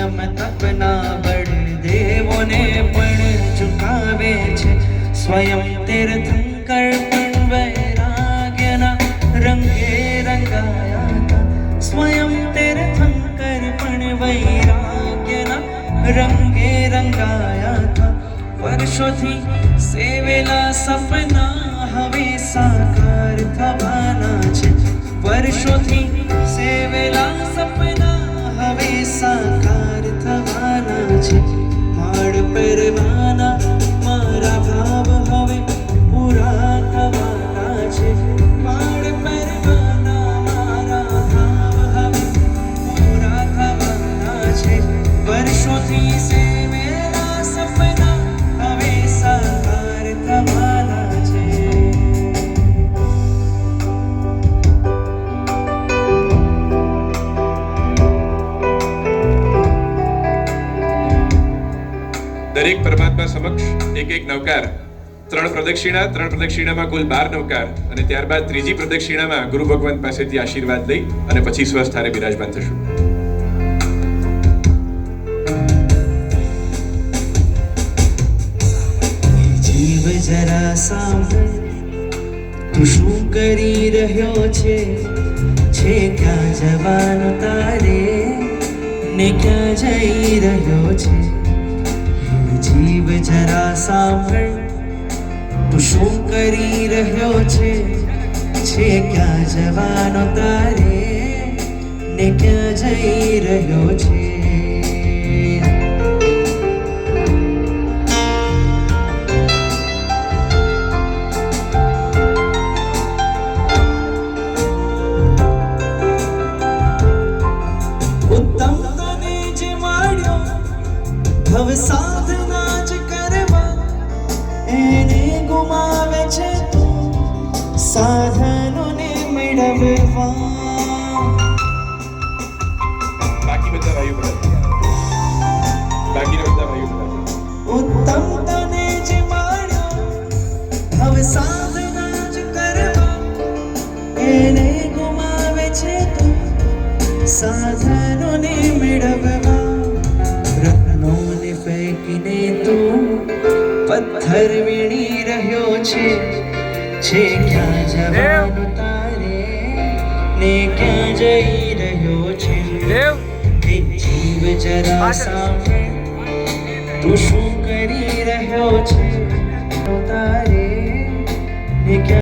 નિયમ તપના બળ દેવોને પણ ચુકાવે છે સ્વયં તીર્થંકર પણ વૈરાગ્યના રંગે રંગાયા હતા સ્વયં તીર્થંકર પણ વૈરાગ્યના રંગે રંગાયા હતા વર્ષોથી સેવેલા સપના હવે સાકાર થવાના છે વર્ષોથી સેવેલા સપના હવે સાકાર થવાના છે માડ પરવાના મારા ભાવ હવે પૂરા થવાના છે માડ પરવાના મારા ભાવ હવે પૂરા થવાના છે વર્ષોથી સેવેલા સપના હવે સાકાર થવાના છે દરેક પરમાત્મા સમક્ષ એક એક નવકાર ત્રણ પ્રદક્ષિણામાં કુલ 12 નવકાર અને ત્યારબાદ ત્રીજી પ્રદક્ષિણામાં ગુરુ ભગવાન પાસેથી આશીર્વાદ લઈ અને પછી સ્વસ્થાને બિરાજમાન થશું. જીવ જરા સાંભળ તું શું કરી રહ્યો છે ક્યાં જવાનું તારે ને ક્યાં જઈ રહ્યો છે જીવ જરા સાંભળ તું શું કરી રહ્યો છે ક્યાં જવાનો તારે ને ક્યાં જઈ રહ્યો છે ઉત્તમ તને જે મળ્યો ભવ સાધના જ કરવા એને ગુમાવે છે સાધનોને મેળવવા બાકી બધા ભાઈઓ ઉત્તમ તને જે મળ્યો ભવ સાધના જ કરવા એને ગુમાવે છે સાધનોને મેળવવા રત્નોને ફેંકીને તું પથ્થર વીણી રહ્યો છે ક્યાં જવાનું તારે ને ક્યાં જઈ રહ્યો છે જીવ જરા સાંભળ તું શું કરી રહ્યો છે તારે ને ક્યાં